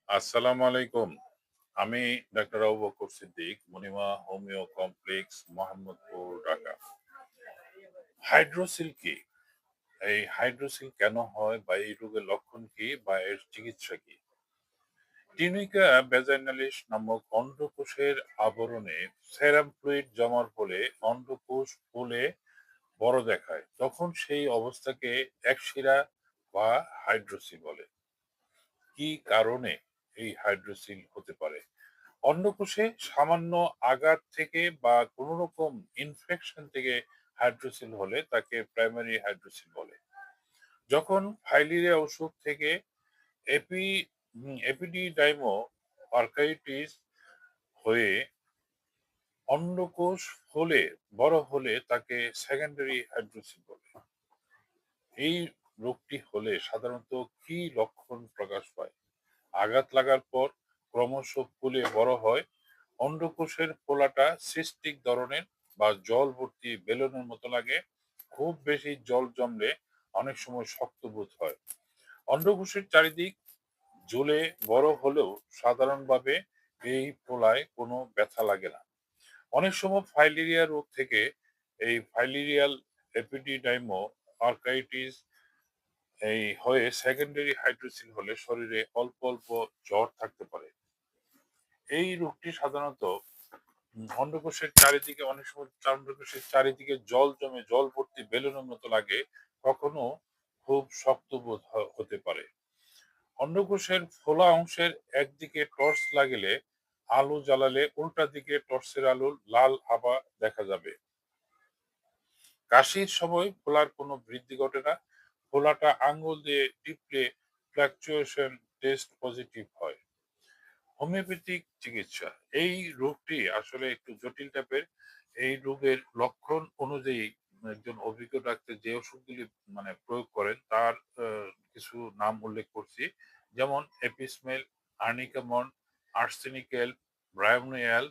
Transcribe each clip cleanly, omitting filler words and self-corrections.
আসসালামু আলাইকুম। আমি ডাক্তার Abu Bakr Siddique, Monima homeo complex, Mohammadpur, Dhaka. Hydrocele কি? এই হাইড্রোসিল কেন হয় বা এই রোগের লক্ষণ কি বা এর চিকিৎসা কি? টিনিকা ভ্যাজাইনালিস নামক অন্ডকোষের আবরণে সেরাম ফ্লুইড জমার ফলে অন্ডকোষ ফুলে বড় দেখায়। তখন সেই অবস্থাকে একশিরা বা হাইড্রোসিল বলে। কি কারণে এই হাইড্রোসিল হতে পারে? অন্ডকোষে সামান্য আঘাত থেকে বা কোনো রকম ইনফেকশন থেকে হাইড্রোসিল হলে তাকে প্রাইমারি হাইড্রোসিল বলে। যখন ফাইলেরিয়া অসুখ থেকে এপি এপিডিডাইমো আর্কাইটিস হয়ে অন্ডকোষ ফলে বড় হলে তাকে সেকেন্ডারি হাইড্রোসিল বলে। এই রোগটি হলে সাধারণত কি লক্ষণ প্রকাশ পায়? আঘাত লাগার পর ক্রমশ ফুলে বড় হয়। অন্ডকোষের ফোলাটা সিস্টিক ধরনের বা জল ভর্তি বেলুনের মতো লাগে। খুব বেশি জল জমলে অনেক সময় শক্ত বোধ হয়। অন্ডকোষের চারিদিক জ্বলে বড় হলেও সাধারণভাবে এই ফোলায় কোনো ব্যথা লাগে না। অনেক সময় ফাইলেরিয়া রোগ থেকে এই ফাইলেরিয়াল এপিডিডাইমো আর্কাইটিস এই হয়ে সেকেন্ডারি হাইড্রোসিল হলে শরীরে অল্প অল্প জ্বর থাকতে পারে। এই রোগটি সাধারণত অন্ডকোষের চারিদিকে অনেক সময় অন্ডকোষের চারিদিকে জল জমে জল ভর্তি বেলুনের মতো লাগে। কখনো খুব শক্ত বোধ হতে পারে। অন্ডকোষের ফোলা অংশের একদিকে টর্চ লাগিলে আলো জ্বালালে উল্টা দিকে টর্চের আলো লাল আভা দেখা যাবে। কাশির সময় ফোলার কোনো বৃদ্ধি ঘটে না। ফোলাটা আঙ্গুল দিয়ে টিপলে ফ্লাকচুয়েশন টেস্ট পজিটিভ হয়। হোমিওপ্যাথিক চিকিৎসা। এই রোগটি আসলে একটু জটিল টাইপের। এই রোগের লক্ষণ অনুযায়ী একজন অভিজ্ঞ ডাক্তার যে ওষুধগুলি প্রয়োগ করেন তার কিছু নাম উল্লেখ করছি। যেমন apis mel, arnica mon, arsenic al, bryonia al,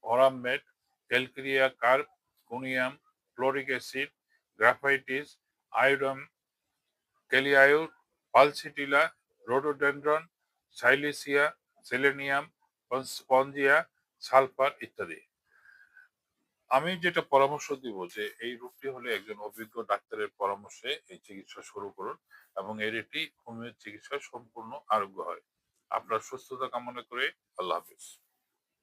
aurum met, calcarea carb, conium, fluoric acid, graphites, iodum, ক্যালিয়ায়ুর, pulsatilla, rhododendron, silicea, selenium, spongia, sulphur ইত্যাদি। আমি যেটা পরামর্শ দিব যে এই রোগটি হলে একজন অভিজ্ঞ ডাক্তারের পরামর্শে এই চিকিৎসা শুরু করুন এবং এর একটি হোমিও চিকিৎসা সম্পূর্ণ আরোগ্য হয়। আপনার সুস্থতা কামনা করে আল্লাহ হাফিজ।